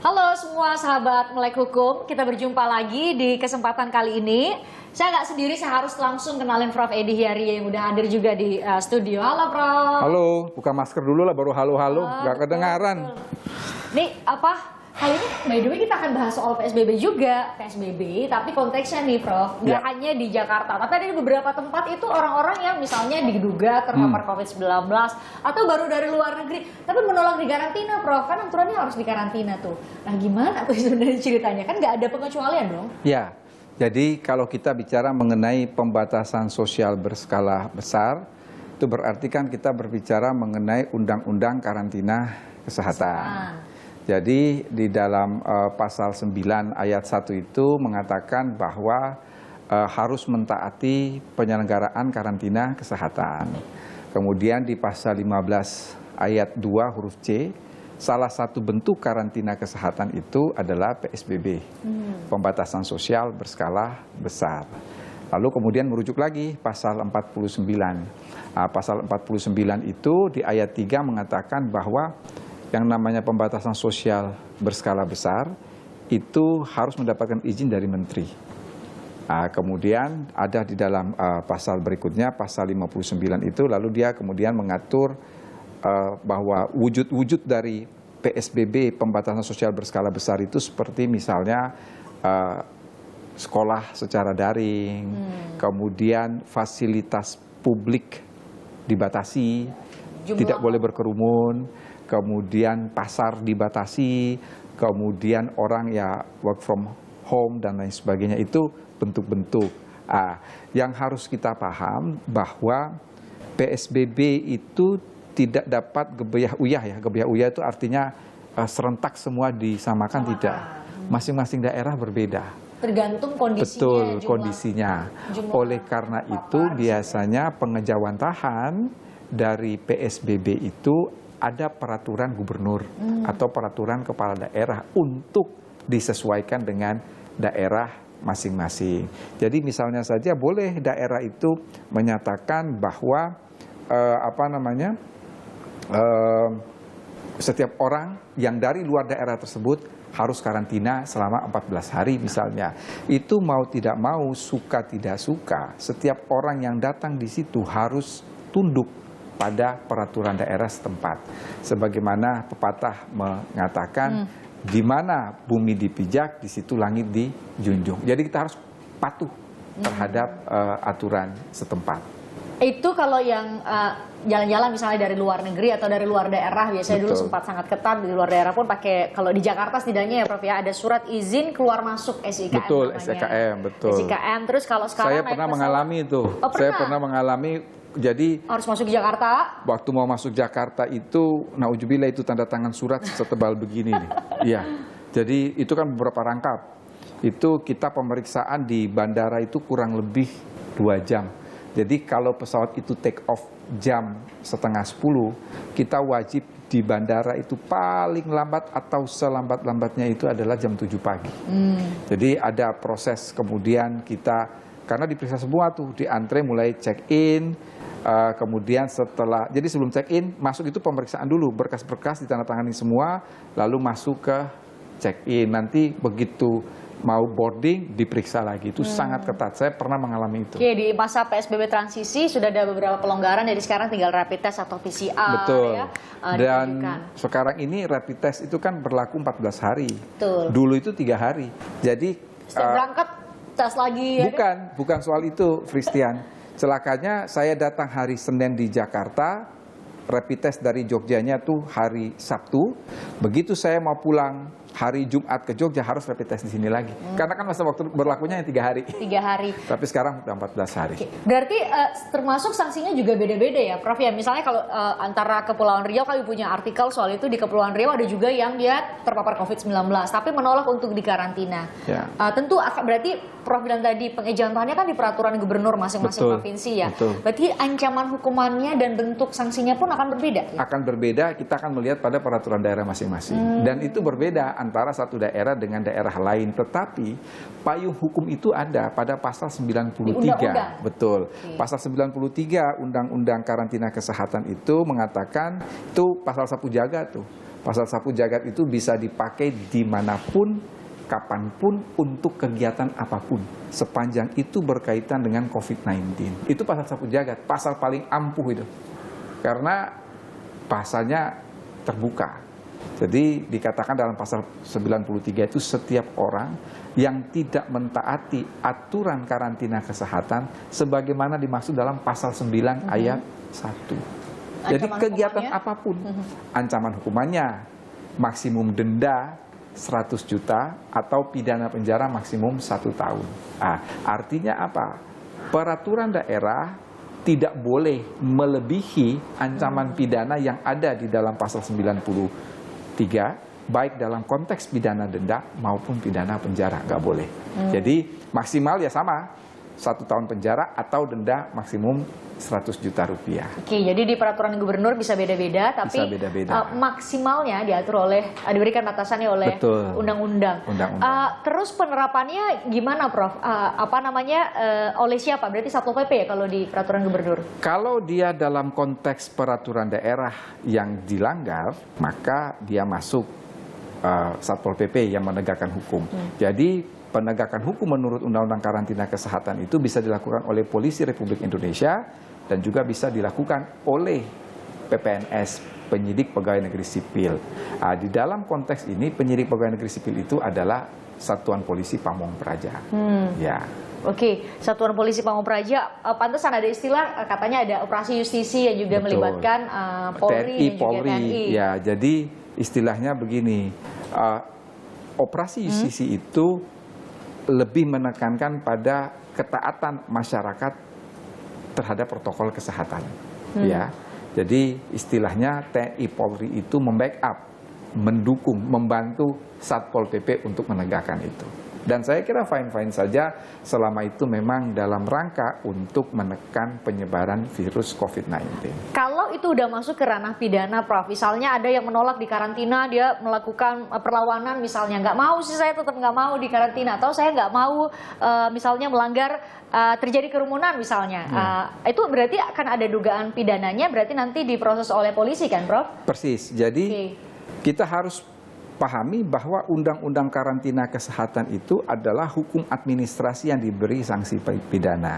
Halo semua sahabat Melek Hukum, kita berjumpa lagi di kesempatan kali ini. Saya nggak sendiri, saya harus langsung kenalin Prof. Edi Hiarie yang udah hadir juga di studio. Halo Prof. Halo, buka masker dulu lah baru halo-halo, nggak kedengaran. Nih kali ini by the way kita akan bahas soal PSBB juga. PSBB, tapi konteksnya nih Prof, nggak hanya di Jakarta, tapi ada di beberapa tempat itu orang-orang yang misalnya diduga terpapar COVID-19 atau baru dari luar negeri, tapi menolak dikarantina Prof, kan aturannya harus dikarantina tuh. Nah gimana tuh sebenarnya ceritanya, kan nggak ada pengecualian dong? Ya, jadi kalau kita bicara mengenai pembatasan sosial berskala besar, itu berarti kan kita berbicara mengenai Undang-Undang Karantina Kesehatan. Jadi di dalam pasal 9 ayat 1 itu mengatakan bahwa harus mentaati penyelenggaraan karantina kesehatan. Kemudian di pasal 15 ayat 2 huruf C, salah satu bentuk karantina kesehatan itu adalah PSBB, pembatasan sosial berskala besar. Lalu kemudian merujuk lagi pasal 49. Pasal 49 itu di ayat 3 mengatakan bahwa yang namanya pembatasan sosial berskala besar itu harus mendapatkan izin dari menteri. Kemudian ada di dalam pasal berikutnya, pasal 59 itu, lalu dia kemudian mengatur bahwa wujud-wujud dari PSBB, pembatasan sosial berskala besar itu seperti misalnya sekolah secara daring, kemudian fasilitas publik dibatasi, tidak boleh berkerumun, kemudian pasar dibatasi, kemudian orang ya work from home dan lain sebagainya, itu bentuk-bentuk. Yang harus kita paham bahwa PSBB itu tidak dapat gebayah-uyah ya. Gebayah-uyah itu artinya serentak semua disamakan, tidak. Masing-masing daerah berbeda. Tergantung kondisinya. Betul, kondisinya. Oleh karena itu biasanya pengejawantahan dari PSBB itu ada peraturan gubernur atau peraturan kepala daerah untuk disesuaikan dengan daerah masing-masing. Jadi misalnya saja boleh daerah itu menyatakan bahwa setiap orang yang dari luar daerah tersebut harus karantina selama 14 hari misalnya. Itu mau tidak mau, suka tidak suka, setiap orang yang datang di situ harus tunduk pada peraturan daerah setempat. Sebagaimana pepatah mengatakan, di mana bumi dipijak, di situ langit dijunjung. Jadi kita harus patuh terhadap aturan setempat. Itu kalau yang jalan-jalan misalnya dari luar negeri atau dari luar daerah, biasanya dulu sempat sangat ketat, di luar daerah pun pakai, kalau di Jakarta setidaknya ya Prof ya, ada surat izin keluar masuk SIKM. Betul, namanya. SIKM, betul. SIKM, terus kalau sekarang saya pernah mengalami itu. Saya pernah mengalami. Jadi harus masuk ke Jakarta. Waktu mau masuk Jakarta itu, nauzubillah, itu tanda tangan surat setebal begini nih. Iya. Jadi itu kan beberapa rangkap. Itu kita pemeriksaan di bandara itu kurang lebih 2 jam. Jadi kalau pesawat itu take off jam 9:30, kita wajib di bandara itu paling lambat atau selambat-lambatnya itu adalah jam 7 pagi. Jadi ada proses, kemudian kita, karena diperiksa semua tuh, diantre mulai check-in, kemudian setelah, jadi sebelum check-in, masuk itu pemeriksaan dulu, berkas-berkas ditandatangani semua, lalu masuk ke check-in. Nanti begitu mau boarding, diperiksa lagi. Itu sangat ketat, saya pernah mengalami itu. Oke, di masa PSBB transisi sudah ada beberapa pelonggaran, jadi sekarang tinggal rapid test atau PCR. Betul. Ya, dan sekarang ini rapid test itu kan berlaku 14 hari. Betul. Dulu itu 3 hari. Jadi setiap berangkat tes lagi ya? Bukan soal itu, Christian. Celakanya saya datang hari Senin di Jakarta, rapid test dari Jogjanya tuh hari Sabtu. Begitu saya mau pulang hari Jumat ke Jogja, harus rapid test di sini lagi. Karena kan masa waktu berlakunya yang 3 hari. 3 hari. Tapi sekarang udah 14 hari. Berarti termasuk sanksinya juga beda-beda ya Prof ya? Misalnya kalau antara Kepulauan Riau, kami punya artikel soal itu, di Kepulauan Riau ada juga yang dia terpapar COVID-19 tapi menolak untuk dikarantina. Ya. Tentu berarti Prof bilang tadi pengejawantahannya kan di peraturan gubernur masing-masing provinsi ya. Betul. Berarti ancaman hukumannya dan bentuk sanksinya pun akan berbeda ya? Akan berbeda, kita akan melihat pada peraturan daerah masing-masing. Dan itu berbeda antara satu daerah dengan daerah lain, tetapi payung hukum itu ada pada pasal 93. Betul. Pasal 93 Undang-Undang Karantina Kesehatan itu mengatakan, itu pasal sapu jaga tuh. Pasal sapu jagat itu bisa dipakai dimanapun, kapanpun, untuk kegiatan apapun, sepanjang itu berkaitan dengan COVID-19. Itu pasal sapu jagat, pasal paling ampuh itu, karena pasalnya terbuka. Jadi dikatakan dalam pasal 93 itu setiap orang yang tidak mentaati aturan karantina kesehatan sebagaimana dimaksud dalam pasal 9 ayat 1. Jadi kegiatan apapun, ancaman hukumannya maksimum denda 100 juta atau pidana penjara maksimum 1 tahun. Artinya apa? Peraturan daerah tidak boleh melebihi ancaman pidana yang ada di dalam pasal 93, baik dalam konteks pidana denda maupun pidana penjara, nggak boleh. Jadi maksimal ya sama, 1 tahun penjara atau denda maksimum 100 juta rupiah. Oke, jadi di peraturan gubernur bisa beda-beda, tapi maksimalnya diatur diberikan batasannya oleh undang-undang. Terus penerapannya gimana, Prof? Oleh siapa? Berarti Satpol PP ya kalau di peraturan gubernur? Kalau dia dalam konteks peraturan daerah yang dilanggar, maka dia masuk Satpol PP yang menegakkan hukum. Jadi penegakan hukum menurut Undang-Undang Karantina Kesehatan itu bisa dilakukan oleh Polisi Republik Indonesia dan juga bisa dilakukan oleh PPNS, penyidik pegawai negeri sipil. Di dalam konteks ini penyidik pegawai negeri sipil itu adalah Satuan Polisi Pamong Praja. Ya. Oke, Satuan Polisi Pamong Praja, pantesan ada istilah katanya ada operasi justisi yang juga melibatkan Polri dan juga TNI. Ya, jadi istilahnya begini, operasi justisi itu lebih menekankan pada ketaatan masyarakat terhadap protokol kesehatan. Ya, jadi istilahnya TNI Polri itu membackup, mendukung, membantu Satpol PP untuk menegakkan itu. Dan saya kira fine-fine saja selama itu memang dalam rangka untuk menekan penyebaran virus COVID-19. Kalau itu udah masuk ke ranah pidana, Prof, misalnya ada yang menolak di karantina, dia melakukan perlawanan misalnya, nggak mau sih, saya tetap nggak mau di karantina, atau saya nggak mau misalnya melanggar terjadi kerumunan misalnya, itu berarti akan ada dugaan pidananya, berarti nanti diproses oleh polisi kan, Prof? Persis, jadi kita harus pahami bahwa Undang-Undang Karantina Kesehatan itu adalah hukum administrasi yang diberi sanksi pidana.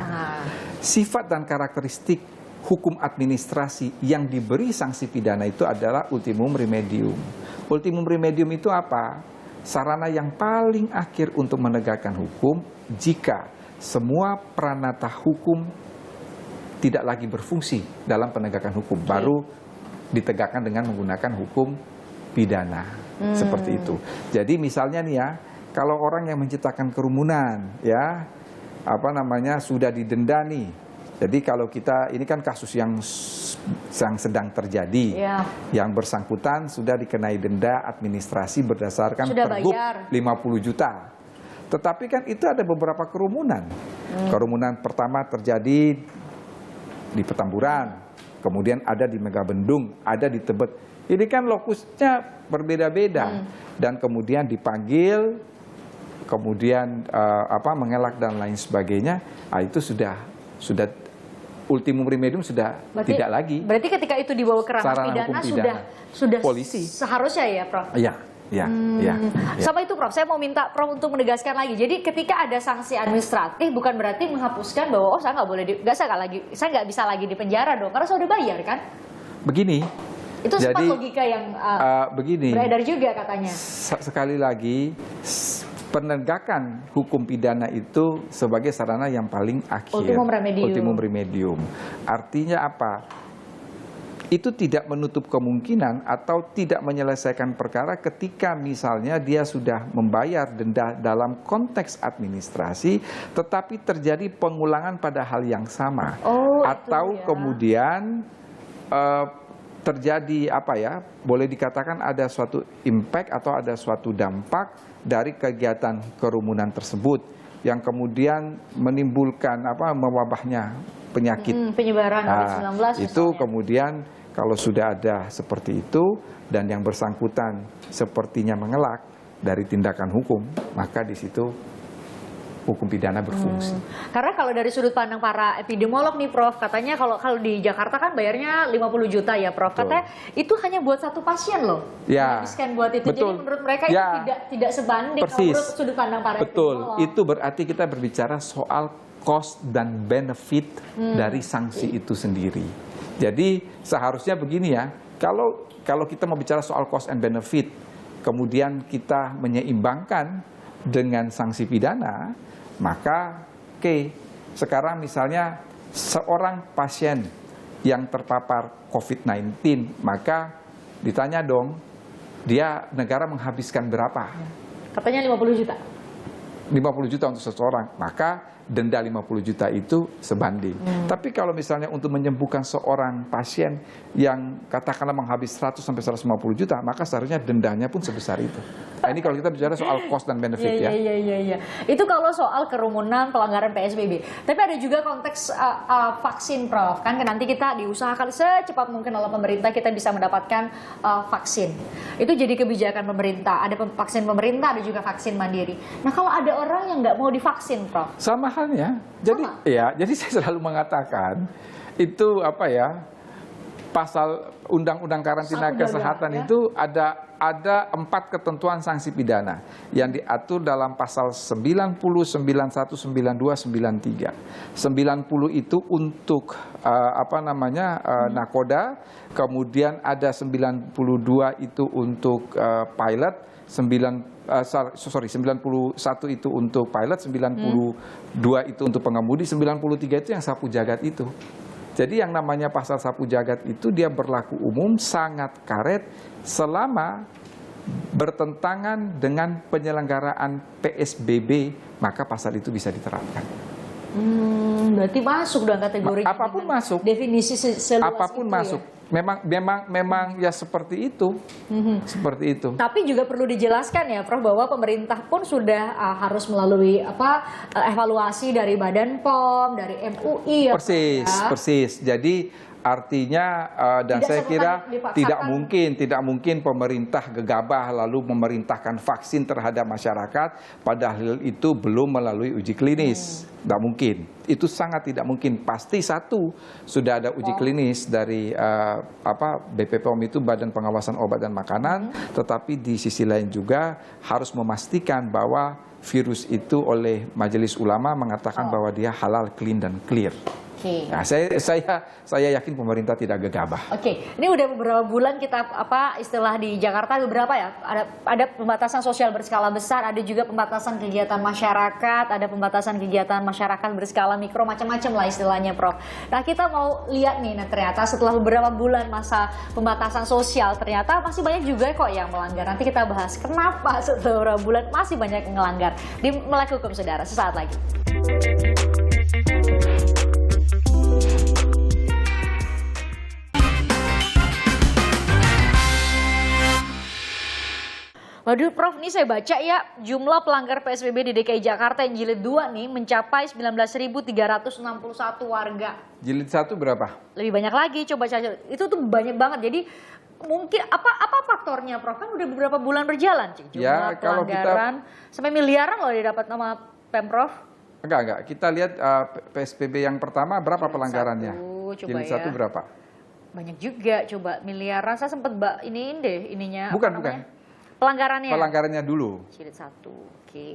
Sifat dan karakteristik hukum administrasi yang diberi sanksi pidana itu adalah ultimum remedium. Ultimum remedium itu apa? Sarana yang paling akhir untuk menegakkan hukum jika semua peranata hukum tidak lagi berfungsi dalam penegakan hukum, baru ditegakkan dengan menggunakan hukum pidana. Seperti itu. Jadi misalnya nih ya, kalau orang yang menciptakan kerumunan, ya, sudah didenda nih. Jadi kalau kita, ini kan kasus yang sedang terjadi, yang bersangkutan sudah dikenai denda administrasi berdasarkan Pergub 50 juta. Tetapi kan itu ada beberapa kerumunan. Kerumunan pertama terjadi di Petamburan, kemudian ada di Megabendung, ada di Tebet. Ini kan lokusnya berbeda-beda, dan kemudian dipanggil, kemudian mengelak dan lain sebagainya. Itu sudah ultimum remedium sudah tidak lagi. Berarti ketika itu dibawa ke ranah pidana sudah polisi seharusnya ya, Prof? Iya. Sama itu, Prof, saya mau minta Prof untuk menegaskan lagi. Jadi ketika ada sanksi administratif bukan berarti menghapuskan bahwa saya nggak boleh, saya nggak bisa lagi di penjara dong, karena saya udah bayar kan? Begini. Itu sempat logika yang beredar juga katanya. Sekali lagi, penegakan hukum pidana itu sebagai sarana yang paling akhir. Ultimum remedium. Artinya apa? Itu tidak menutup kemungkinan atau tidak menyelesaikan perkara ketika misalnya dia sudah membayar denda dalam konteks administrasi, tetapi terjadi pengulangan pada hal yang sama. Atau kemudian terjadi boleh dikatakan ada suatu impact atau ada suatu dampak dari kegiatan kerumunan tersebut yang kemudian menimbulkan mewabahnya penyakit penyebaran COVID-19 itu misalnya. Kemudian kalau sudah ada seperti itu dan yang bersangkutan sepertinya mengelak dari tindakan hukum, maka di situ hukum pidana berfungsi. Karena kalau dari sudut pandang para epidemiolog nih Prof, katanya kalau di Jakarta kan bayarnya 50 juta ya Prof. Betul. Katanya itu hanya buat satu pasien loh. Ya. Menghabiskan buat itu. Betul. Jadi menurut mereka Ya. itu tidak sebanding kalau Persis. menurut sudut pandang para Betul. epidemiolog. Itu berarti kita berbicara soal cost dan benefit dari sanksi itu sendiri. Jadi seharusnya begini ya, kalau kita mau bicara soal cost and benefit, kemudian kita menyeimbangkan dengan sanksi pidana, maka sekarang misalnya seorang pasien yang terpapar COVID-19, maka ditanya dong, dia negara menghabiskan berapa? Katanya 50 juta. 50 juta untuk seseorang, maka denda 50 juta itu sebanding. Tapi kalau misalnya untuk menyembuhkan seorang pasien yang katakanlah menghabis 100 sampai 150 juta, maka seharusnya dendanya pun sebesar itu. Nah, ini kalau kita bicara soal cost dan benefit ya. Iya. Itu kalau soal kerumunan pelanggaran PSBB. Tapi ada juga konteks vaksin Prof. Kan nanti kita diusahakan secepat mungkin oleh pemerintah kita bisa mendapatkan vaksin. Itu jadi kebijakan pemerintah. Ada vaksin pemerintah, ada juga vaksin mandiri. Nah kalau ada orang yang nggak mau divaksin Prof. Sama halnya. Jadi saya selalu mengatakan itu pasal Undang-Undang Karantina Kesehatan itu ada 4 ketentuan sanksi pidana yang diatur dalam pasal 90, 91, 92, 93. 90 itu untuk nakoda, kemudian ada 92 itu untuk pilot, 91 itu untuk pilot, 92 itu untuk pengemudi, 93 itu yang sapu jagat itu. Jadi yang namanya pasal sapu jagat itu dia berlaku umum, sangat karet selama bertentangan dengan penyelenggaraan PSBB, maka pasal itu bisa diterapkan. Berarti masuk dalam kategori apapun masuk. Definisi seluas apapun itu masuk. Ya? Memang ya seperti itu. Seperti itu. Tapi juga perlu dijelaskan ya Prof bahwa pemerintah pun sudah harus melalui evaluasi dari Badan POM, dari MUI ya. Persis. Jadi artinya dan saya kira tidak mungkin pemerintah gegabah lalu memerintahkan vaksin terhadap masyarakat padahal itu belum melalui uji klinis. Tidak mungkin. Itu sangat tidak mungkin. Pasti satu sudah ada uji klinis dari BP POM itu Badan Pengawasan Obat dan Makanan, tetapi di sisi lain juga harus memastikan bahwa virus itu oleh Majelis Ulama mengatakan bahwa dia halal, clean dan clear. Nah, saya yakin pemerintah tidak gegabah. Ini udah beberapa bulan kita istilah di Jakarta beberapa ya, ada pembatasan sosial berskala besar, ada juga pembatasan kegiatan masyarakat, ada pembatasan kegiatan masyarakat berskala mikro, macam-macam lah istilahnya Prof. Nah kita mau lihat nih, ternyata setelah beberapa bulan masa pembatasan sosial ternyata masih banyak juga kok yang melanggar. Nanti kita bahas kenapa setelah beberapa bulan masih banyak yang melanggar di Melek Hukum Saudara sesaat lagi. Waduh Prof, ini saya baca ya, jumlah pelanggar PSBB di DKI Jakarta yang jilid 2 nih mencapai 19.361 warga. Jilid 1 berapa? Lebih banyak lagi, coba cari. Itu tuh banyak banget. Jadi mungkin apa faktornya Prof? Kan udah beberapa bulan berjalan jumlah pelanggaran sampai miliaran loh didapat nama Pemprov. Enggak. Kita lihat PSBB yang pertama berapa jilid pelanggarannya? Jilid 1 berapa? Banyak juga, coba miliaran. Saya sempat ininya. Bukan. Pelanggarannya dulu. Jilid 1, oke.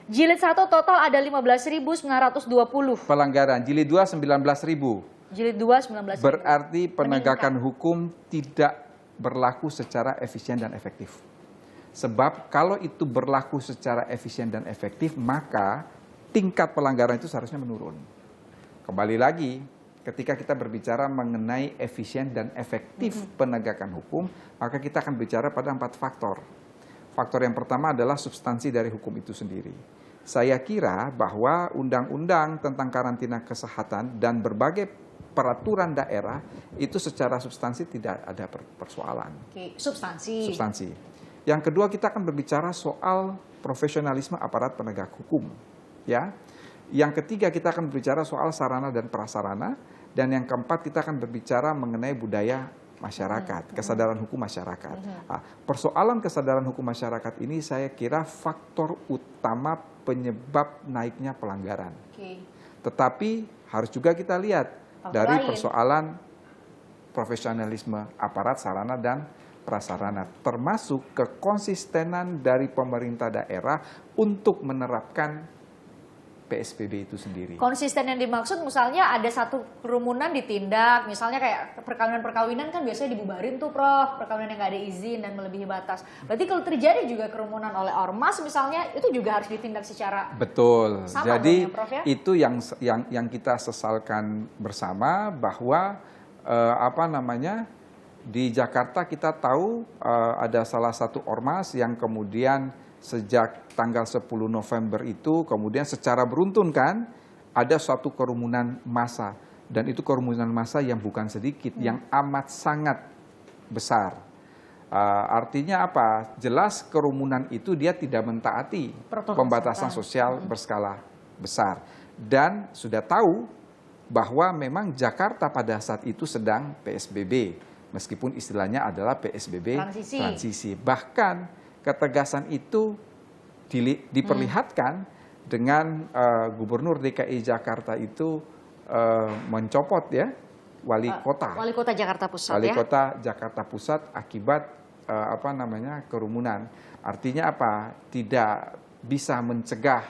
Jilid 1 total ada 15.920. Pelanggaran. Jilid 2 19.000. Jilid 2 19.000. Berarti penegakan hukum tidak berlaku secara efisien dan efektif. Sebab kalau itu berlaku secara efisien dan efektif, maka tingkat pelanggaran itu seharusnya menurun. Kembali lagi, ketika kita berbicara mengenai efisien dan efektif penegakan hukum, maka kita akan bicara pada 4 faktor. Faktor yang pertama adalah substansi dari hukum itu sendiri. Saya kira bahwa undang-undang tentang karantina kesehatan dan berbagai peraturan daerah itu secara substansi tidak ada persoalan. Substansi. Yang kedua, kita akan berbicara soal profesionalisme aparat penegak hukum. Ya. Yang ketiga, kita akan berbicara soal sarana dan prasarana. Dan yang keempat, kita akan berbicara mengenai budaya masyarakat, kesadaran hukum masyarakat. Persoalan kesadaran hukum masyarakat ini saya kira faktor utama penyebab naiknya pelanggaran. Oke. Tetapi harus juga kita lihat Faktor dari lain. persoalan profesionalisme aparat sarana dan prasarana, termasuk kekonsistenan dari pemerintah daerah untuk menerapkan PSBB itu sendiri. Konsisten yang dimaksud misalnya ada satu kerumunan ditindak, misalnya kayak perkawinan-perkawinan kan biasanya dibubarin tuh Prof, perkawinan yang nggak ada izin dan melebihi batas. Berarti kalau terjadi juga kerumunan oleh ormas misalnya, itu juga harus ditindak secara Betul. sama Jadi dong ya, Prof, ya? itu yang kita sesalkan bersama bahwa di Jakarta kita tahu ada salah satu ormas yang kemudian sejak tanggal 10 November itu kemudian secara beruntun kan ada suatu kerumunan massa, dan itu kerumunan massa yang bukan sedikit, yang amat sangat besar. Artinya apa? Jelas kerumunan itu dia tidak mentaati Protokol pembatasan kesehatan. sosial berskala besar, dan sudah tahu bahwa memang Jakarta pada saat itu sedang PSBB, meskipun istilahnya adalah PSBB transisi. Bahkan ketegasan itu diperlihatkan dengan Gubernur DKI Jakarta itu mencopot ya wali kota. Wali Kota Jakarta Pusat Wali ya. Kota Jakarta Pusat akibat kerumunan. Artinya apa? Tidak bisa mencegah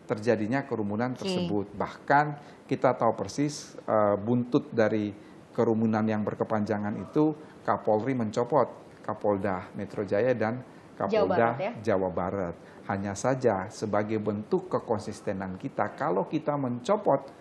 terjadinya kerumunan tersebut. Bahkan kita tahu persis buntut dari kerumunan yang berkepanjangan itu Kapolri mencopot Kapolda Metro Jaya dan Kapolda Jawa Barat. Hanya saja sebagai bentuk kekonsistenan kita, kalau kita mencopot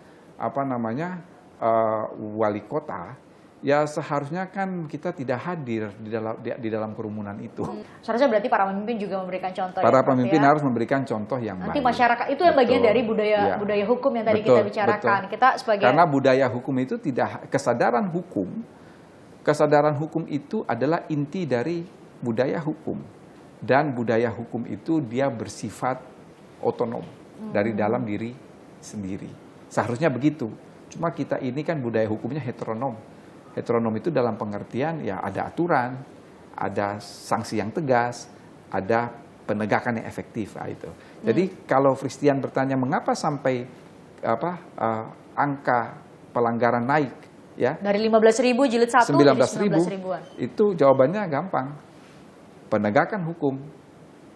wali kota, ya seharusnya kan kita tidak hadir di dalam kerumunan itu. Seharusnya berarti para pemimpin juga memberikan contoh. Para ya, Prof, pemimpin ya? harus memberikan contoh yang Nanti baik. masyarakat itu yang bagian dari budaya hukum yang tadi kita bicarakan. Kita sebagai Karena budaya hukum itu kesadaran hukum itu adalah inti dari budaya hukum, dan budaya hukum itu dia bersifat otonom dari dalam diri sendiri. Seharusnya begitu. Cuma kita ini kan budaya hukumnya heteronom. Heteronom itu dalam pengertian ya ada aturan, ada sanksi yang tegas, ada penegakan yang efektif. Itu. Jadi kalau Christian bertanya mengapa sampai angka pelanggaran naik, ya dari 15.000 jilid 1 jadi 19.000-an. Itu jawabannya gampang. Penegakan hukum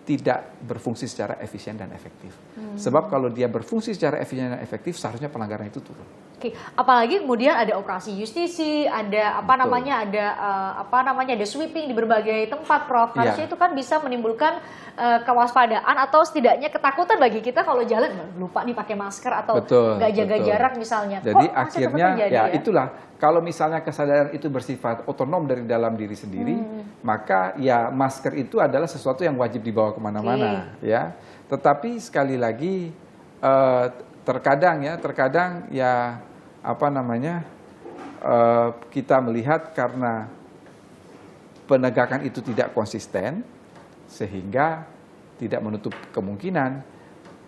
tidak berfungsi secara efisien dan efektif. Sebab kalau dia berfungsi secara efisien dan efektif, seharusnya pelanggaran itu turun. Oke, apalagi kemudian ada operasi justisi, ada ada sweeping di berbagai tempat, Prof. Harusnya itu kan bisa menimbulkan kewaspadaan atau setidaknya ketakutan bagi kita kalau jalan lupa nih pakai masker atau nggak jaga jarak misalnya. Jadi akhirnya itulah, kalau misalnya kesadaran itu bersifat otonom dari dalam diri sendiri, maka ya masker itu adalah sesuatu yang wajib dibawa kemana-mana, ya. Tetapi sekali lagi terkadang kita melihat karena penegakan itu tidak konsisten, sehingga tidak menutup kemungkinan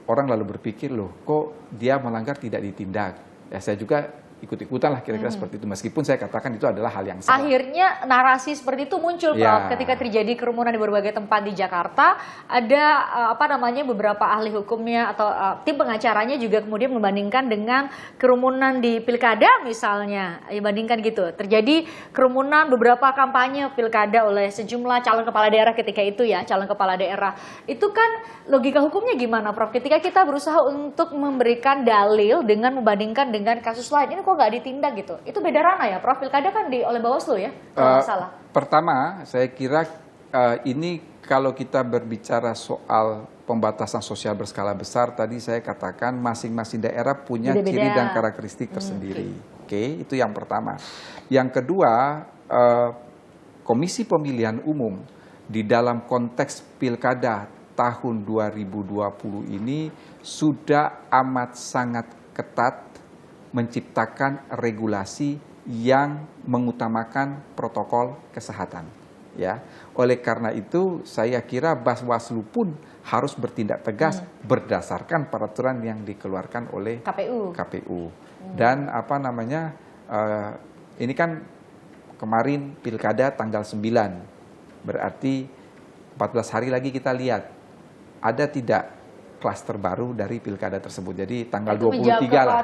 orang lalu berpikir, loh kok dia melanggar tidak ditindak. Ya saya juga ikut-ikutan lah kira-kira seperti itu, meskipun saya katakan itu adalah hal yang salah. Akhirnya narasi seperti itu muncul, Prof, ketika terjadi kerumunan di berbagai tempat di Jakarta. Ada beberapa ahli hukumnya atau tim pengacaranya juga kemudian membandingkan dengan kerumunan di pilkada misalnya, dibandingkan gitu. Terjadi kerumunan beberapa kampanye pilkada oleh sejumlah calon kepala daerah ketika itu ya, calon kepala daerah. Itu kan logika hukumnya gimana, Prof? Ketika kita berusaha untuk memberikan dalil dengan membandingkan dengan kasus lain, ini kok nggak ditindak gitu? Itu beda ranah ya, Prof? Pilkada kan oleh Bawaslu ya, kalau nggak salah. Pertama, saya kira ini kalau kita berbicara soal pembatasan sosial berskala besar, tadi saya katakan masing-masing daerah punya ciri dan karakteristik tersendiri. Oke, itu yang pertama. Yang kedua, Komisi Pemilihan Umum di dalam konteks pilkada tahun 2020 ini sudah amat sangat ketat menciptakan regulasi yang mengutamakan protokol kesehatan, ya. Oleh karena itu saya kira Bawaslu pun harus bertindak tegas berdasarkan peraturan yang dikeluarkan oleh KPU. Dan ini kan kemarin pilkada tanggal 9, berarti 14 hari lagi kita lihat ada tidak klaster baru dari pilkada tersebut. Jadi tanggal Itu 23 lah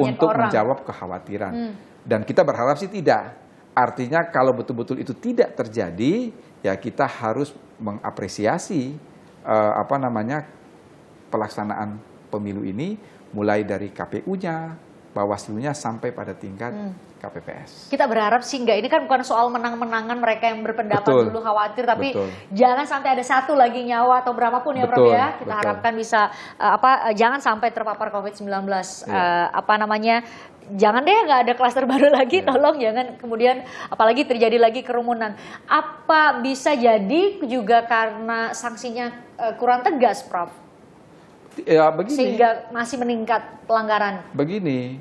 untuk orang. menjawab kekhawatiran. Dan kita berharap sih tidak. Artinya kalau betul-betul itu tidak terjadi, ya kita harus mengapresiasi pelaksanaan pemilu ini mulai dari KPU-nya, Bawaslu-nya sampai pada tingkat KPPS. Kita berharap sih enggak, ini kan bukan soal menang-menangan mereka yang berpendapat Betul. dulu khawatir, tapi Betul. jangan sampai ada satu lagi nyawa atau berapapun ya Prof Betul, ya. Kita betul. harapkan bisa jangan sampai terpapar COVID-19. Iya. Jangan deh nggak ada klaster baru lagi, tolong jangan kemudian apalagi terjadi lagi kerumunan. Apa bisa jadi juga karena sanksinya kurang tegas, Prof? Ya begini. Sehingga masih meningkat pelanggaran. Begini,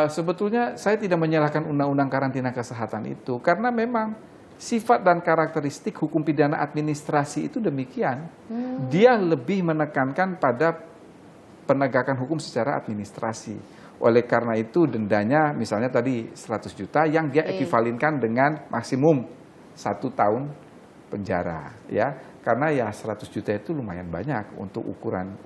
sebetulnya saya tidak menyalahkan undang-undang karantina kesehatan itu karena memang sifat dan karakteristik hukum pidana administrasi itu demikian. Dia lebih menekankan pada penegakan hukum secara administrasi. Oleh karena itu dendanya misalnya tadi 100 juta yang dia ekivalenkan dengan maksimum 1 tahun penjara, ya. Karena ya 100 juta itu lumayan banyak untuk ukuran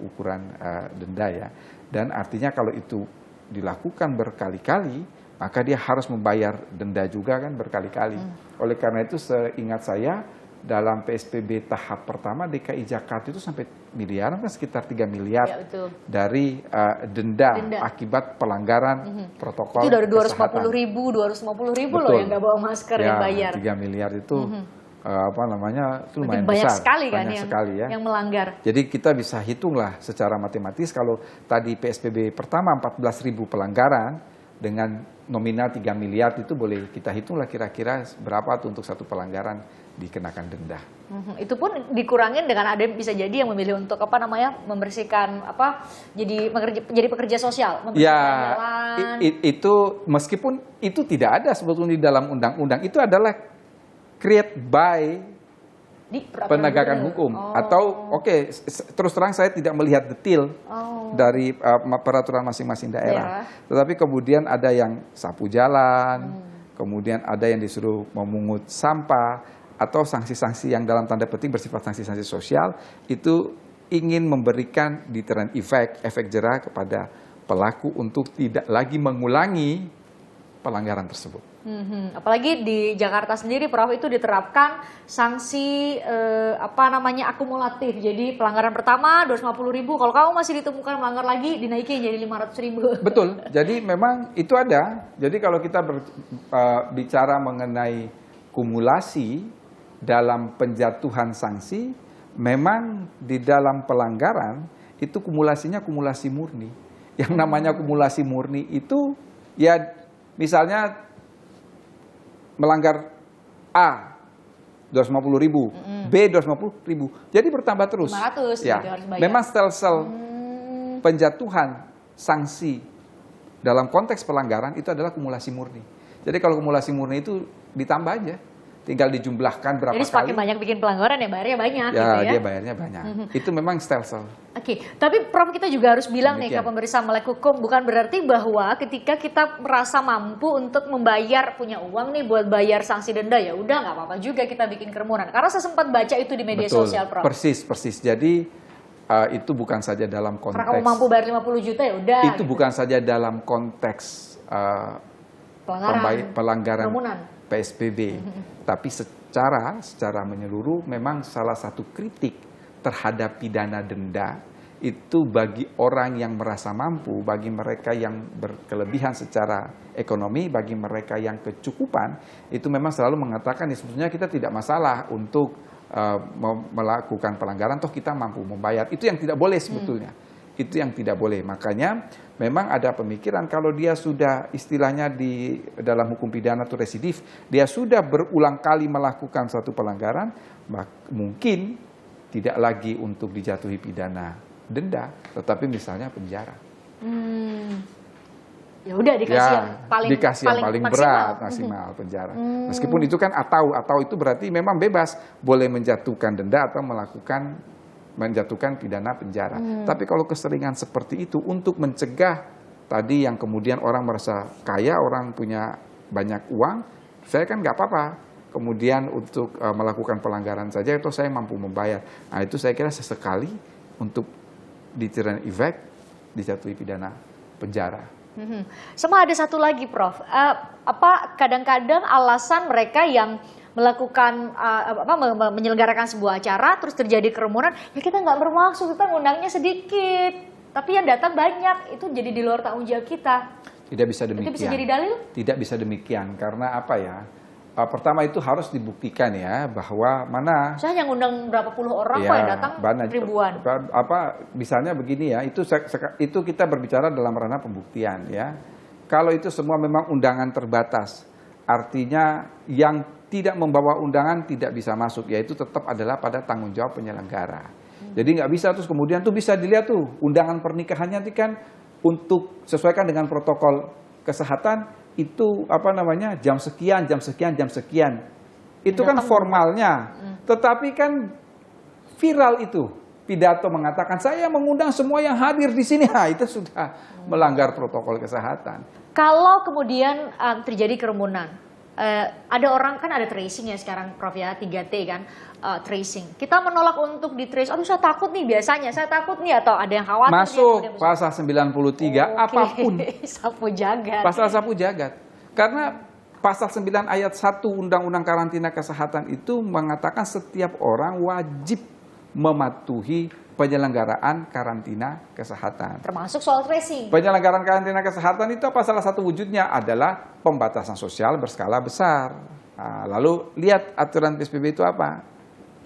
denda ya. Dan artinya kalau itu dilakukan berkali-kali, maka dia harus membayar denda juga kan berkali-kali. Oleh karena itu seingat saya dalam PSBB tahap pertama DKI Jakarta itu sampai miliaran kan sekitar 3 miliar Ya, betul. dari denda akibat pelanggaran protokol Itu dari 250 kesehatan. ribu, 250 ribu loh Betul. yang nggak bawa masker Ya, yang bayar. 3 miliar itu itu lumayan Banyak besar, sekali kan banyak yang, sekali ya. yang melanggar. Jadi kita bisa hitunglah secara matematis kalau tadi PSBB pertama 14.000 pelanggaran dengan nominal 3 miliar itu boleh kita hitunglah kira-kira berapa tuh untuk satu pelanggaran dikenakan denda. Itu pun dikurangin dengan ada bisa jadi yang memilih untuk membersihkan jadi pekerja sosial, membersihkan jalan. Itu meskipun itu tidak ada sebetulnya di dalam undang-undang, itu adalah create by Di penegakan hukum atau terus terang saya tidak melihat detail dari peraturan masing-masing daerah. Tetapi kemudian ada yang sapu jalan, kemudian ada yang disuruh memungut sampah atau sanksi-sanksi yang dalam tanda petik bersifat sanksi-sanksi sosial itu ingin memberikan deterrent effect, efek jerah kepada pelaku untuk tidak lagi mengulangi pelanggaran tersebut. Apalagi di Jakarta sendiri, Prof, itu diterapkan sanksi akumulatif. Jadi pelanggaran pertama 250 ribu, kalau kamu masih ditemukan melanggar lagi dinaikin jadi 500 ribu. Betul. Jadi memang itu ada. Jadi kalau kita bicara mengenai kumulasi dalam penjatuhan sanksi, memang di dalam pelanggaran itu kumulasinya kumulasi murni. Yang namanya kumulasi murni itu ya misalnya melanggar A 250 ribu, B 250 ribu, jadi bertambah terus. 500 ya. gitu harus bayar. Memang stelsel penjatuhan sanksi dalam konteks pelanggaran itu adalah kumulasi murni. Jadi kalau kumulasi murni itu ditambah aja, tinggal dijumlahkan berapa Jadi semakin kali. banyak bikin pelanggaran ya bayarnya banyak Ya, gitu ya. dia bayarnya banyak. Itu memang stelsel. Oke, tapi Prof kita juga harus bilang nih ke Demikian. pemirsa Melek Hukum, bukan berarti bahwa ketika kita merasa mampu untuk membayar, punya uang nih buat bayar sanksi denda, ya udah nggak apa-apa juga kita bikin kerumunan. Karena saya sempat baca itu di media Betul, sosial, Prof. persis. Jadi itu bukan saja dalam konteks. Karena kamu mampu bayar 50 juta ya udah. Itu bukan saja dalam konteks pelanggaran kerumunan. PSBB, tapi secara menyeluruh memang salah satu kritik terhadap pidana denda itu bagi orang yang merasa mampu, bagi mereka yang berkelebihan secara ekonomi, bagi mereka yang kecukupan, itu memang selalu mengatakan ya sebetulnya kita tidak masalah untuk melakukan pelanggaran, toh kita mampu membayar. Itu yang tidak boleh sebetulnya. Itu yang tidak boleh. Makanya memang ada pemikiran kalau dia sudah istilahnya di dalam hukum pidana itu residif, dia sudah berulang kali melakukan suatu pelanggaran, mungkin tidak lagi untuk dijatuhi pidana denda, tetapi misalnya penjara. Ya udah dikasih yang paling berat maksimal penjara. Meskipun itu kan atau itu berarti memang bebas, boleh menjatuhkan denda atau menjatuhkan pidana penjara. Tapi kalau keseringan seperti itu untuk mencegah tadi yang kemudian orang merasa kaya, orang punya banyak uang, saya kan nggak apa-apa. Kemudian untuk melakukan pelanggaran saja itu saya mampu membayar. Nah itu saya kira sesekali untuk deterrent effect, dijatuhi pidana penjara. Sama ada satu lagi, Prof. Kadang-kadang alasan mereka yang melakukan menyelenggarakan sebuah acara terus terjadi kerumunan, ya kita nggak bermaksud, kita ngundangnya sedikit, tapi yang datang banyak, itu jadi di luar tanggung jawab kita. Tidak bisa demikian. Itu bisa jadi dalil? Tidak bisa demikian, karena apa ya? Pertama itu harus dibuktikan ya bahwa mana. Saya hanya ngundang berapa puluh orang kok yang datang ribuan. Misalnya begini ya, itu kita berbicara dalam ranah pembuktian ya. Kalau itu semua memang undangan terbatas, artinya yang tidak membawa undangan tidak bisa masuk, yaitu tetap adalah pada tanggung jawab penyelenggara. Jadi nggak bisa terus kemudian tuh bisa dilihat tuh undangan pernikahannya nanti kan untuk sesuaikan dengan protokol kesehatan. Itu jam sekian. Itu kan formalnya. Tetapi kan viral itu pidato mengatakan saya mengundang semua yang hadir di sini. Nah, itu sudah melanggar protokol kesehatan. Kalau kemudian terjadi kerumunan, ada orang kan ada tracing ya sekarang, Prof ya, 3T kan, tracing. Kita menolak untuk di trace. Aduh, saya takut nih biasanya, atau ada yang khawatir. Masuk pasal 93 apapun. Sapu jagat. Pasal sapu jagat. Karena pasal 9 ayat 1 Undang-Undang Karantina Kesehatan itu mengatakan setiap orang wajib mematuhi penyelenggaraan karantina kesehatan. Termasuk soal tracing. Penyelenggaraan karantina kesehatan itu apa? Salah satu wujudnya adalah pembatasan sosial berskala besar. Nah, lalu lihat aturan PSBB itu apa?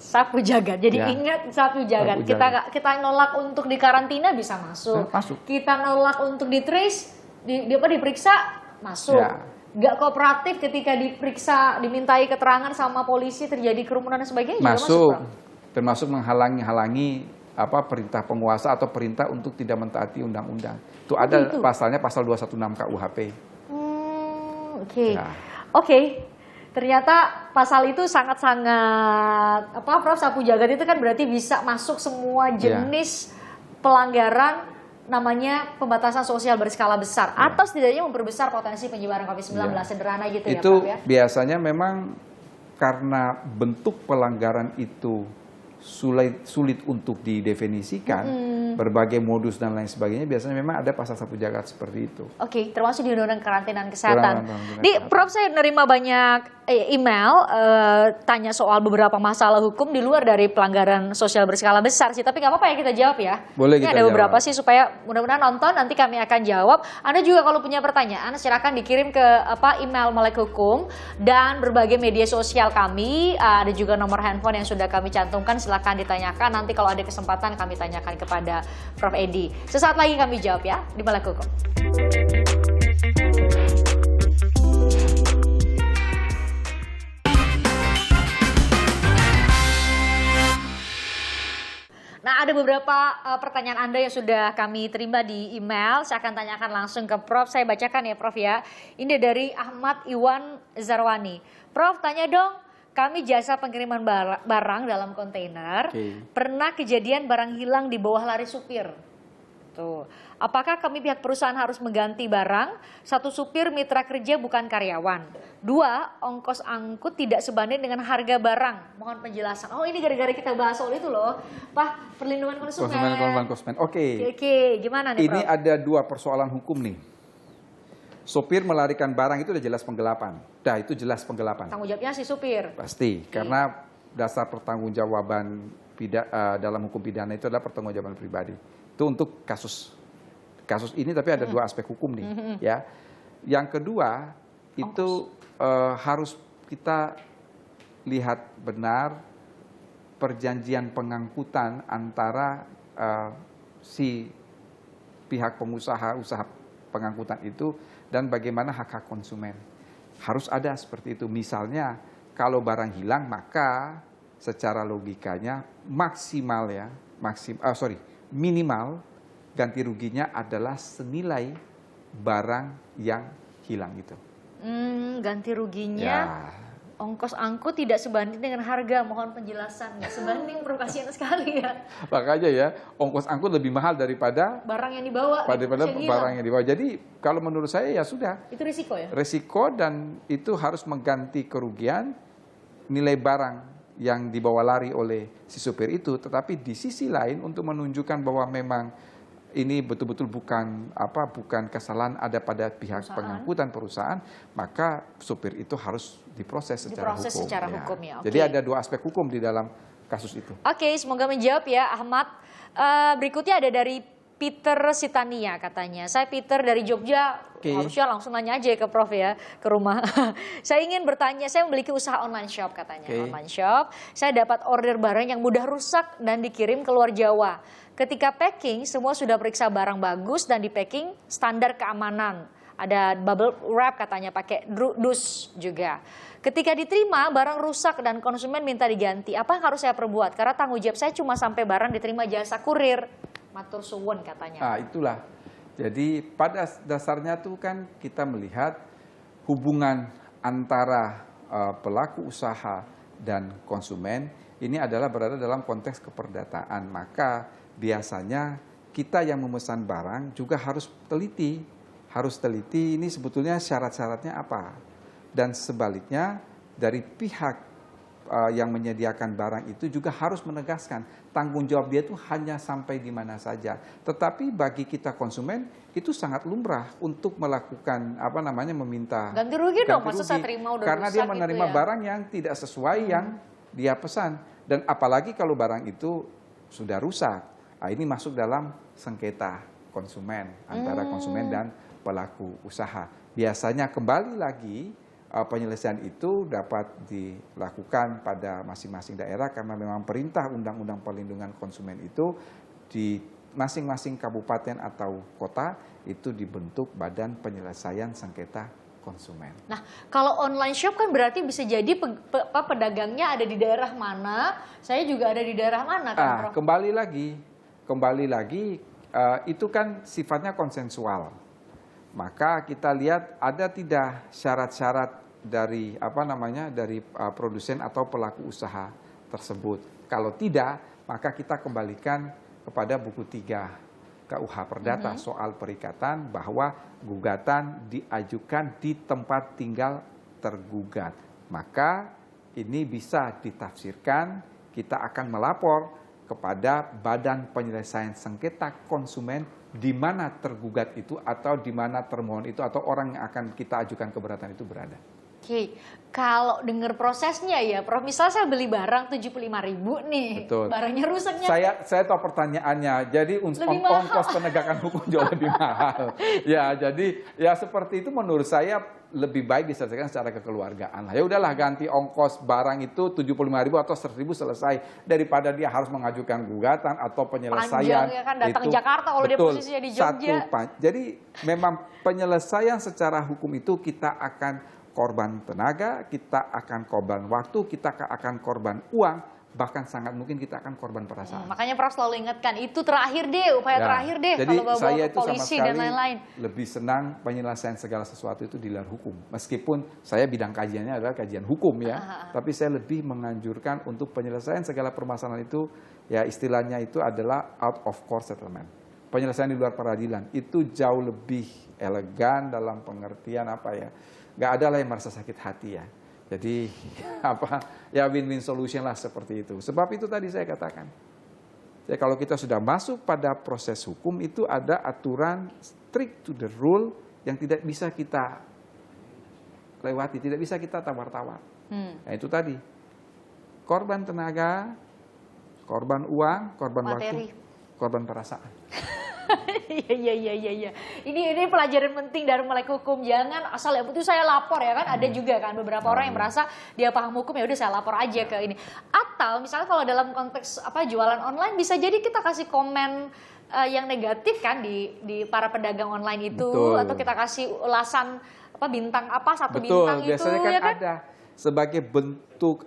Sapu jagat. Jadi ya, ingat sapu jagat. Kita nolak untuk dikarantina bisa masuk. Kita nolak untuk di trace, diperiksa masuk. Ya. Gak kooperatif ketika diperiksa, dimintai keterangan sama polisi, terjadi kerumunan dan sebagainya masuk. Juga masuk. Termasuk menghalangi perintah penguasa atau perintah untuk tidak mentaati undang-undang. Itu ada pasalnya, pasal 216 KUHP. Oke. Oke. Ternyata pasal itu sangat-sangat Prof, sapu jagat itu kan berarti bisa masuk semua jenis pelanggaran, namanya pembatasan sosial berskala besar, atau setidaknya memperbesar potensi penyebaran COVID-19, sederhana gitu ya, Prof ya. Biasanya memang karena bentuk pelanggaran itu sulit untuk didefinisikan, berbagai modus dan lain sebagainya, biasanya memang ada pasal sapu jagat seperti itu. Oke, termasuk di Undang-Undang Karantina Kesehatan. Prof, saya menerima banyak email tanya soal beberapa masalah hukum di luar dari pelanggaran sosial berskala besar sih, tapi nggak apa-apa ya kita jawab ya. Boleh kita jawab. Ada beberapa sih supaya mudah-mudahan nonton, nanti kami akan jawab. Anda juga kalau punya pertanyaan silakan dikirim ke email Melek Hukum dan berbagai media sosial kami. Ada juga nomor handphone yang sudah kami cantumkan, silakan ditanyakan. Nanti kalau ada kesempatan kami tanyakan kepada Prof Edi. Sesaat lagi kami jawab ya di Melek Hukum. Nah, ada beberapa pertanyaan Anda yang sudah kami terima di email. Saya akan tanyakan langsung ke Prof. Saya bacakan ya, Prof ya. Ini dari Ahmad Iwan Zarwani. Prof, tanya dong, kami jasa pengiriman barang dalam kontainer. Pernah kejadian barang hilang di bawah lari supir. Tuh. Apakah kami pihak perusahaan harus mengganti barang? 1, supir mitra kerja bukan karyawan. 2, ongkos angkut tidak sebanding dengan harga barang. Mohon penjelasan. Oh, ini gara-gara kita bahas soal itu loh, Pak, perlindungan konsumen. Konsumen. Oke, gimana nih, Prof? Ini ada 2 persoalan hukum nih. Sopir melarikan barang itu udah jelas penggelapan. Itu jelas penggelapan. Tanggung jawabnya si supir. Pasti, karena dasar pertanggungjawaban dalam hukum pidana itu adalah pertanggungjawaban pribadi. Itu untuk kasus ini, tapi ada 2 aspek hukum nih, ya. Yang kedua itu harus kita lihat benar perjanjian pengangkutan antara si pihak pengusaha usaha pengangkutan itu dan bagaimana hak-hak konsumen. Harus ada seperti itu. Misalnya kalau barang hilang, maka secara logikanya minimal ganti ruginya adalah senilai barang yang hilang itu. Ganti ruginya, ongkos angkut tidak sebanding dengan harga. Mohon penjelasan. Nggak sebanding, kasihan sekali ya. Makanya ya, ongkos angkut lebih mahal daripada barang yang dibawa. Daripada barang yang dibawa. Jadi kalau menurut saya ya sudah. Itu risiko ya? Risiko, dan itu harus mengganti kerugian nilai barang yang dibawa lari oleh si supir itu, tetapi di sisi lain untuk menunjukkan bahwa memang ini betul-betul bukan kesalahan ada pada pihak pengangkutan perusahaan, maka supir itu harus diproses secara hukum. Ya. Jadi ada dua aspek hukum di dalam kasus itu. Oke, semoga menjawab ya Ahmad. Berikutnya ada dari Peter Sitania katanya. Saya Peter dari Jogja, harusnya langsung nanya aja ke Prof ya, ke rumah. Saya ingin bertanya, saya memiliki usaha online shop katanya. Online shop, saya dapat order barang yang mudah rusak dan dikirim ke luar Jawa. Ketika packing, semua sudah periksa barang bagus dan di packing standar keamanan. Ada bubble wrap katanya, pakai dus juga. Ketika diterima, barang rusak dan konsumen minta diganti. Apa yang harus saya perbuat? Karena tanggung jawab saya cuma sampai barang diterima jasa kurir. Matur suwun katanya. Nah, itulah. Jadi pada dasarnya tuh kan kita melihat hubungan antara pelaku usaha dan konsumen ini adalah berada dalam konteks keperdataan. Maka biasanya kita yang memesan barang juga harus teliti. Harus teliti ini sebetulnya syarat-syaratnya apa. Dan sebaliknya dari pihak yang menyediakan barang itu juga harus menegaskan tanggung jawab dia itu hanya sampai di mana saja. Tetapi bagi kita konsumen itu sangat lumrah untuk melakukan meminta ganti rugi dong, masa saya terima udah karena rusak dia menerima gitu ya. Barang yang tidak sesuai yang dia pesan. Dan apalagi kalau barang itu sudah rusak. Nah, ini masuk dalam sengketa konsumen antara konsumen dan pelaku usaha. Biasanya kembali lagi penyelesaian itu dapat dilakukan pada masing-masing daerah karena memang perintah Undang-Undang Perlindungan Konsumen itu di masing-masing kabupaten atau kota itu dibentuk Badan Penyelesaian Sengketa Konsumen. Nah, kalau online shop kan berarti bisa jadi pedagangnya ada di daerah mana, saya juga ada di daerah mana kan, Prof? Kembali lagi itu kan sifatnya konsensual. Maka kita lihat ada tidak syarat-syarat dari dari produsen atau pelaku usaha tersebut. Kalau tidak, maka kita kembalikan kepada buku 3 KUH Perdata soal perikatan bahwa gugatan diajukan di tempat tinggal tergugat. Maka ini bisa ditafsirkan kita akan melapor kepada Badan Penyelesaian Sengketa Konsumen di mana tergugat itu atau di mana termohon itu atau orang yang akan kita ajukan keberatan itu berada. Oke, kalau dengar prosesnya ya, Prof, misalnya saya beli barang 75.000 nih, betul. Barangnya rusaknya. Saya tahu pertanyaannya, jadi ongkos penegakan hukum jauh lebih mahal. Ya, jadi ya seperti itu menurut saya lebih baik diselesaikan secara kekeluargaan. Ya udahlah ganti ongkos barang itu 75.000 atau 100.000 selesai daripada dia harus mengajukan gugatan atau penyelesaian. Panjang ya kan datang ke Jakarta kalau dia posisinya di Jogja. Jadi memang penyelesaian secara hukum itu kita akan korban tenaga, kita akan korban waktu, kita akan korban uang, bahkan sangat mungkin kita akan korban perasaan. Makanya Prof selalu ingatkan, itu terakhir deh, upaya terakhir deh jadi kalau bawa saya ke polisi dan lain-lain. Lebih senang penyelesaian segala sesuatu itu di luar hukum. Meskipun saya bidang kajiannya adalah kajian hukum ya, tapi saya lebih menganjurkan untuk penyelesaian segala permasalahan itu, ya istilahnya itu adalah out of court settlement. Penyelesaian di luar peradilan itu jauh lebih elegan dalam pengertian nggak ada lah yang merasa sakit hati ya. Jadi win-win solution lah seperti itu. Sebab itu tadi saya katakan. Jadi kalau kita sudah masuk pada proses hukum itu ada aturan strict to the rule yang tidak bisa kita lewati, tidak bisa kita tawar-tawar. Nah itu tadi. Korban tenaga, korban uang, korban materi, waktu, korban perasaan. Iya. Ini pelajaran penting dari melek hukum. Jangan asal ya itu saya lapor ya kan. Ada juga kan beberapa orang yang merasa dia paham hukum ya udah saya lapor aja ke ini. Atau misalnya kalau dalam konteks jualan online bisa jadi kita kasih komen yang negatif kan di para pedagang online itu. Betul. Atau kita kasih ulasan bintang satu betul. Bintang Biasanya itu ya kan ada sebagai bentuk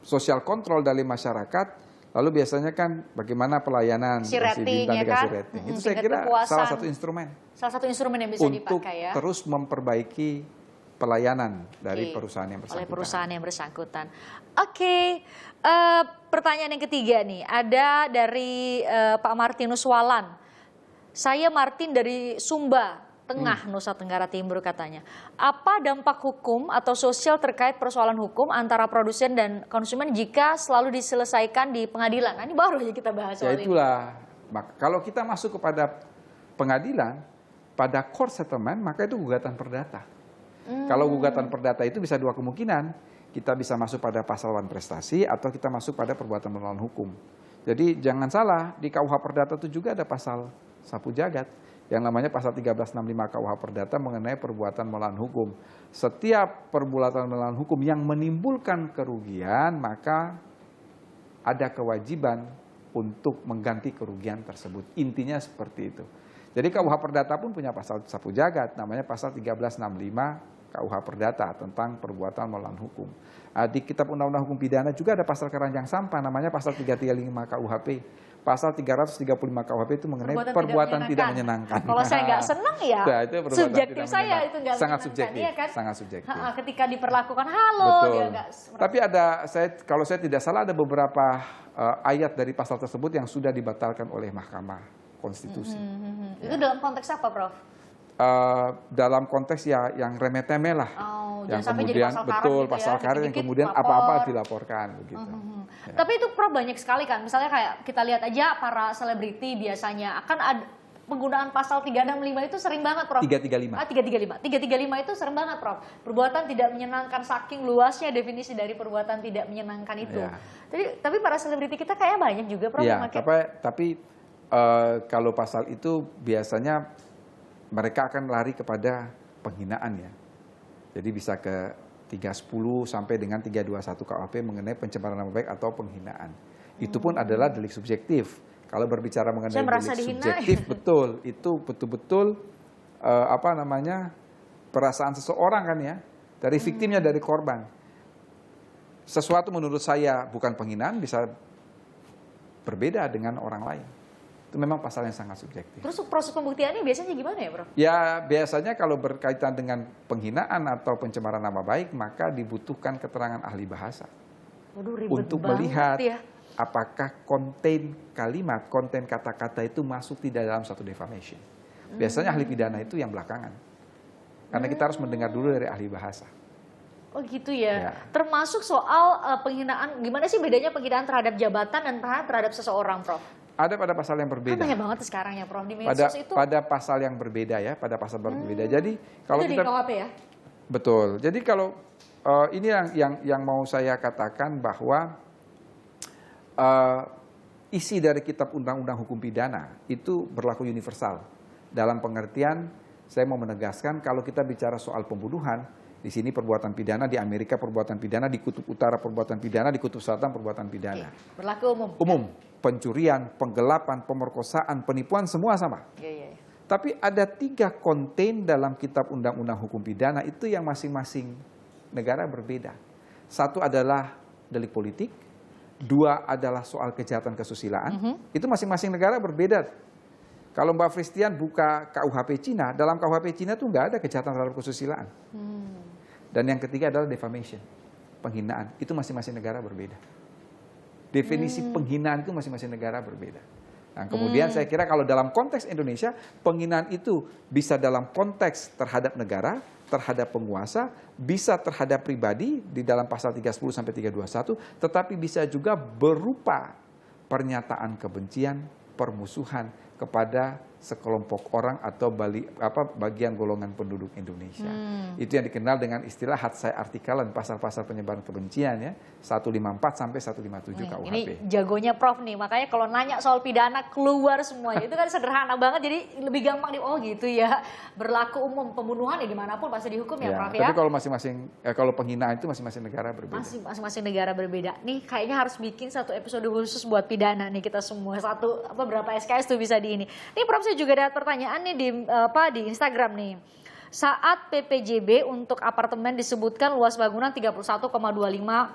sosial kontrol dari masyarakat. Lalu biasanya kan bagaimana pelayanan, kasih bintang, ya kan? Rating. Itu saya kira salah satu instrumen. Salah satu instrumen yang bisa dipakai ya. Untuk terus memperbaiki pelayanan dari perusahaan yang bersangkutan. Oleh perusahaan yang bersangkutan. Oke, pertanyaan yang ketiga nih. Ada dari Pak Martinus Walan. Saya Martin dari Sumba. Tengah Nusa Tenggara Timur katanya. Apa dampak hukum atau sosial terkait persoalan hukum antara produsen dan konsumen jika selalu diselesaikan di pengadilan? Nah, ini baru aja kita bahas Ya soal ini. itulah. Kalau kita masuk kepada pengadilan, pada court settlement, maka itu gugatan perdata. Kalau gugatan perdata itu bisa dua kemungkinan. Kita bisa masuk pada pasal wan prestasi atau kita masuk pada perbuatan melawan hukum. Jadi jangan salah, di KUH Perdata itu juga ada pasal sapu jagat yang namanya pasal 1365 KUH Perdata mengenai perbuatan melawan hukum. Setiap perbuatan melawan hukum yang menimbulkan kerugian, maka ada kewajiban untuk mengganti kerugian tersebut. Intinya seperti itu. Jadi KUH Perdata pun punya pasal sapu jagat, namanya pasal 1365 KUH Perdata tentang perbuatan melawan hukum. Di Kitab Undang-Undang Hukum Pidana juga ada pasal keranjang sampah, namanya pasal 335 KUHP. Pasal 335 KUHP itu mengenai perbuatan tidak menyenangkan. Kalau saya nggak senang ya, nah, itu subjektif saya itu nggak sangat menyenangkan, subjektif, iya kan? sangat subjektif. Ketika diperlakukan halo, betul. dia nggak. Tapi kalau saya tidak salah ada beberapa ayat dari pasal tersebut yang sudah dibatalkan oleh Mahkamah Konstitusi. Itu dalam konteks apa, Prof? Dalam konteks ya yang remeh-temeh lah, yang sampai kemudian jadi pasal betul karet gitu pasal ya, karet yang dikit-dikit kemudian lapor. apa-apa dilaporkan begitu. Ya. Tapi itu Prof banyak sekali kan, misalnya kayak kita lihat aja para selebriti biasanya akan ada penggunaan pasal 365 itu sering banget, Prof. 335. 335 itu sering banget, Prof. Perbuatan tidak menyenangkan, saking luasnya definisi dari perbuatan tidak menyenangkan itu. Ya. Tapi para selebriti kita kayaknya banyak juga, Prof. Iya, yang pakai. tapi kalau pasal itu biasanya mereka akan lari kepada penghinaan ya. Jadi bisa ke 310 sampai dengan 321 KUHP mengenai pencemaran nama baik atau penghinaan. Itu pun adalah delik subjektif. Kalau berbicara mengenai delik subjektif, betul, itu betul-betul perasaan seseorang kan ya, dari viktimnya, dari korban. Sesuatu menurut saya bukan penghinaan bisa berbeda dengan orang lain. Itu memang pasal yang sangat subjektif. Terus proses pembuktiannya biasanya gimana ya, Prof? Ya biasanya kalau berkaitan dengan penghinaan atau pencemaran nama baik, maka dibutuhkan keterangan ahli bahasa. Waduh, ribet untuk banget melihat ya. Apakah konten kalimat, konten kata-kata itu masuk tidak dalam satu defamation. Biasanya ahli pidana itu yang belakangan. Karena kita harus mendengar dulu dari ahli bahasa. Oh gitu ya. Termasuk soal penghinaan, gimana sih bedanya penghinaan terhadap jabatan dan terhadap seseorang, Prof? Ada pada pasal yang berbeda. Banyak banget sekarang ya, Prof. Di medsos itu. Pada pasal yang berbeda ya, pada pasal berbeda. Jadi kalau itu kita di KUHP ya. Betul. Jadi kalau ini yang mau saya katakan bahwa isi dari Kitab Undang-Undang Hukum Pidana itu berlaku universal. Dalam pengertian saya mau menegaskan kalau kita bicara soal pembunuhan, di sini perbuatan pidana, di Amerika perbuatan pidana, di Kutub Utara perbuatan pidana, di Kutub Selatan perbuatan pidana. Berlaku umum. Umum. Pencurian, penggelapan, pemerkosaan, penipuan semua sama. Iya. Tapi ada 3 konten dalam Kitab Undang-Undang Hukum Pidana itu yang masing-masing negara berbeda. 1 adalah delik politik, 2 adalah soal kejahatan kesusilaan. Itu masing-masing negara berbeda. Kalau Mbak Fristian buka KUHP Cina, dalam KUHP Cina tuh nggak ada kejahatan terhadap kesusilaan. Dan yang ketiga adalah defamation, penghinaan. Itu masing-masing negara berbeda. Definisi penghinaan itu masing-masing negara berbeda. Nah, kemudian saya kira kalau dalam konteks Indonesia, penghinaan itu bisa dalam konteks terhadap negara, terhadap penguasa, bisa terhadap pribadi di dalam pasal 310 sampai 321, tetapi bisa juga berupa pernyataan kebencian, permusuhan kepada sekelompok orang atau bagian golongan penduduk Indonesia. Itu yang dikenal dengan istilah hadsai artikelan, pasal-pasal penyebaran kebencian ya, 154 sampai 157 KUHP. Ini jagonya Prof nih, makanya kalau nanya soal pidana keluar semuanya. Itu kan sederhana banget, jadi lebih gampang oh gitu ya. Berlaku umum, pembunuhan ya dimanapun pasti dihukum ya, Prof ya. Tapi kalau kalau penghinaan itu masing-masing negara berbeda. Masing-masing negara berbeda. Nih kayaknya harus bikin satu episode khusus buat pidana nih kita semua. Berapa SKS tuh bisa di ini. Nih Prof, saya juga ada pertanyaan nih di Instagram nih. Saat PPJB untuk apartemen disebutkan luas bangunan 31,25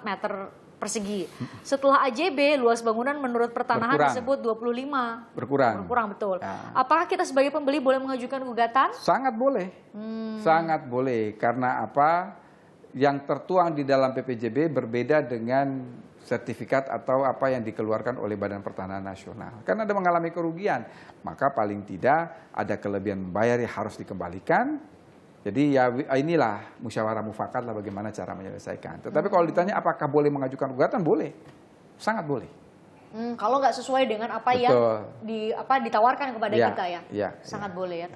meter persegi. Setelah AJB luas bangunan menurut pertanahan disebut 25. Berkurang betul. Ya. Apakah kita sebagai pembeli boleh mengajukan gugatan? Sangat boleh. Sangat boleh. Karena apa? Yang tertuang di dalam PPJB berbeda dengan sertifikat atau apa yang dikeluarkan oleh Badan Pertanahan Nasional. Karena ada mengalami kerugian, maka paling tidak ada kelebihan membayar yang harus dikembalikan. Jadi ya inilah musyawarah mufakat lah bagaimana cara menyelesaikan. Tetapi kalau ditanya apakah boleh mengajukan gugatan, boleh, sangat boleh. Kalau nggak sesuai dengan apa Betul. yang ditawarkan kepada kita ya, sangat boleh ya.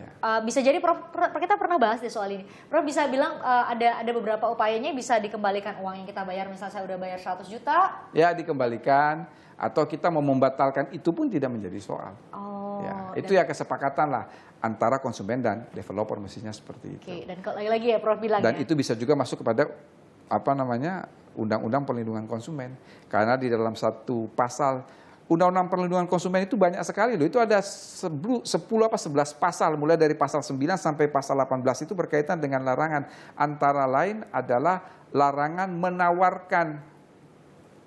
Bisa jadi Prof, kita pernah bahas deh soal ini. Prof bisa bilang ada beberapa upayanya bisa dikembalikan uang yang kita bayar, misalnya saya udah bayar 100 juta. Ya dikembalikan, atau kita mau membatalkan itu pun tidak menjadi soal. Ya, itu ya kesepakatan lah antara konsumen dan developer, mestinya seperti itu. Dan lagi-lagi ya Prof bilang dan ya. itu bisa juga masuk kepada Undang-Undang Perlindungan Konsumen. Karena di dalam satu pasal Undang-Undang Perlindungan Konsumen itu banyak sekali loh. Itu ada 10 apa 11 pasal, mulai dari pasal 9 sampai pasal 18 itu berkaitan dengan larangan. Antara lain adalah larangan menawarkan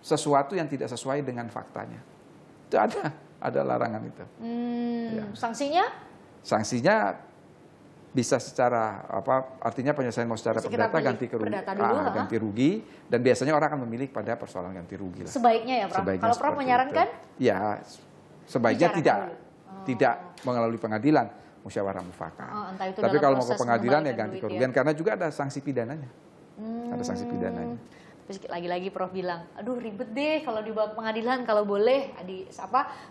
sesuatu yang tidak sesuai dengan faktanya. Itu ada larangan itu. Ya. Sanksinya bisa secara artinya penyelesaian mau secara perdata, ganti rugi, dan biasanya orang akan memilih pada persoalan ganti rugi lah. Sebaiknya ya Prof. Kalau Prof menyarankan? Ya, sebaiknya tidak melalui pengadilan, musyawarah mufakat. Tapi kalau mau ke pengadilan ya ganti kerugian, karena juga ada sanksi pidananya. Ada sanksi pidananya. Terus lagi-lagi Prof bilang, aduh ribet deh kalau dibawa ke pengadilan, kalau boleh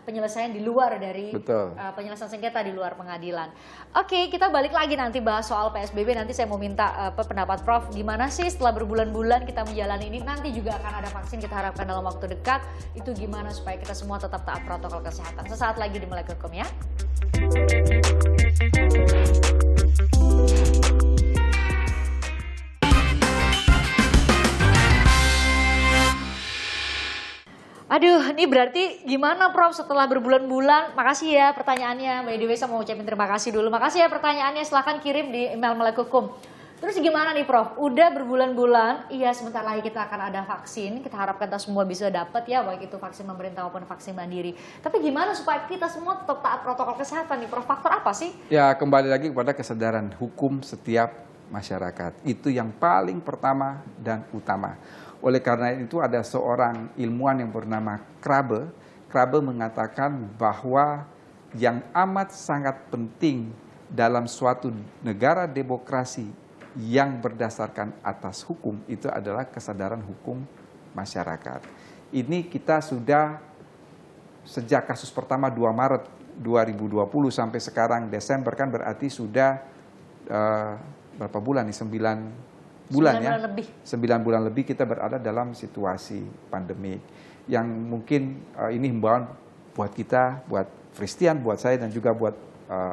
penyelesaian di luar dari penyelesaian sengketa di luar pengadilan. Oke, kita balik lagi nanti bahas soal PSBB. Nanti saya mau minta pendapat Prof, gimana sih setelah berbulan-bulan kita menjalani ini, nanti juga akan ada vaksin kita harapkan dalam waktu dekat. Itu gimana supaya kita semua tetap taat protokol kesehatan. Sesaat lagi di Melek Hukum ya. Aduh, ini berarti gimana Prof setelah berbulan-bulan? Makasih ya pertanyaannya. By the way, saya mau ucapin terima kasih dulu. Makasih ya pertanyaannya, silahkan kirim di email Melek Hukum. Terus gimana nih Prof? Udah berbulan-bulan, iya sebentar lagi kita akan ada vaksin. Kita harapkan kita semua bisa dapat ya, baik itu vaksin pemerintah maupun vaksin mandiri. Tapi gimana supaya kita semua tetap taat protokol kesehatan nih Prof? Faktor apa sih? Ya kembali lagi kepada kesadaran hukum setiap masyarakat. Itu yang paling pertama dan utama. Oleh karena itu ada seorang ilmuwan yang bernama Krabbe. Krabbe mengatakan bahwa yang amat sangat penting dalam suatu negara demokrasi yang berdasarkan atas hukum itu adalah kesadaran hukum masyarakat. Ini kita sudah sejak kasus pertama 2 Maret 2020 sampai sekarang Desember, kan berarti sudah berapa bulan nih? 9 bulan lebih kita berada dalam situasi pandemik yang mungkin ini himbauan buat kita, buat Christian, buat saya dan juga buat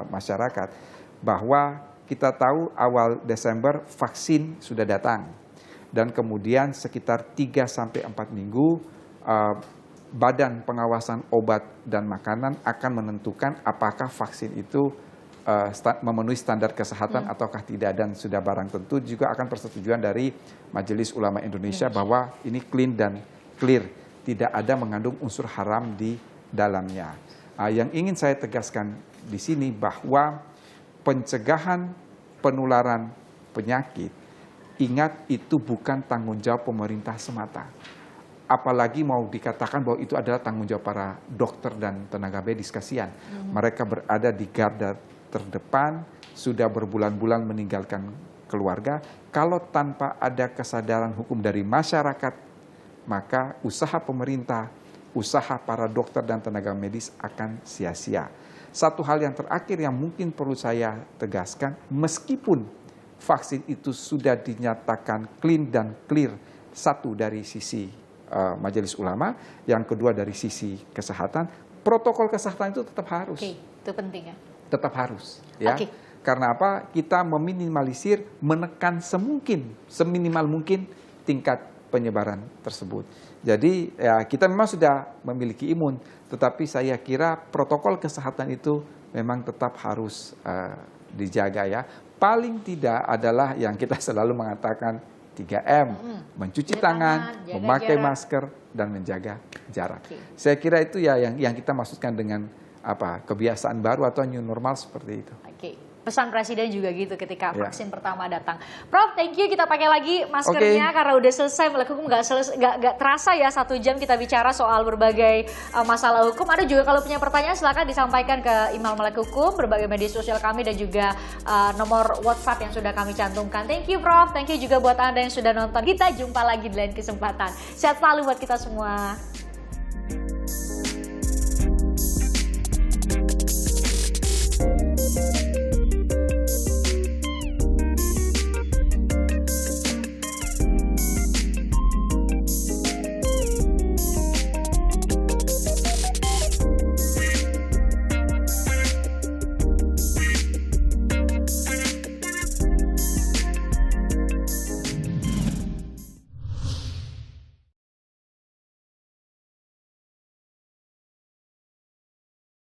masyarakat, bahwa kita tahu awal Desember vaksin sudah datang dan kemudian sekitar 3-4 minggu Badan Pengawasan Obat dan Makanan akan menentukan apakah vaksin itu memenuhi standar kesehatan ataukah tidak, dan sudah barang tentu juga akan persetujuan dari Majelis Ulama Indonesia bahwa ini clean dan clear, tidak ada mengandung unsur haram di dalamnya. Yang ingin saya tegaskan di sini bahwa pencegahan penularan penyakit, ingat itu bukan tanggung jawab pemerintah semata. Apalagi mau dikatakan bahwa itu adalah tanggung jawab para dokter dan tenaga medis, kasihan. Mereka berada di garda terdepan, sudah berbulan-bulan meninggalkan keluarga. Kalau tanpa ada kesadaran hukum dari masyarakat, maka usaha pemerintah, usaha para dokter dan tenaga medis akan sia-sia. Satu hal yang terakhir yang mungkin perlu saya tegaskan, meskipun vaksin itu sudah dinyatakan clean dan clear, satu dari sisi Majelis Ulama, yang kedua dari sisi kesehatan, protokol kesehatan itu tetap harus. Itu penting ya. Tetap harus, ya. Karena apa? Kita meminimalisir, menekan seminimal mungkin tingkat penyebaran tersebut. Jadi ya kita memang sudah memiliki imun, tetapi saya kira protokol kesehatan itu memang tetap harus dijaga ya. Paling tidak adalah yang kita selalu mengatakan 3M, mencuci tangan, memakai masker, dan menjaga jarak. Saya kira itu ya yang kita maksudkan dengan kebiasaan baru atau new normal seperti itu. pesan Presiden juga gitu ketika vaksin pertama datang. Prof, thank you, kita pakai lagi maskernya karena udah selesai Melek Hukum, nggak terasa ya 1 jam kita bicara soal berbagai masalah hukum. Ada juga kalau punya pertanyaan silakan disampaikan ke email Melek Hukum, berbagai media sosial kami dan juga nomor WhatsApp yang sudah kami cantumkan. Thank you Prof, thank you juga buat Anda yang sudah nonton. Kita jumpa lagi di lain kesempatan. Sehat selalu buat kita semua.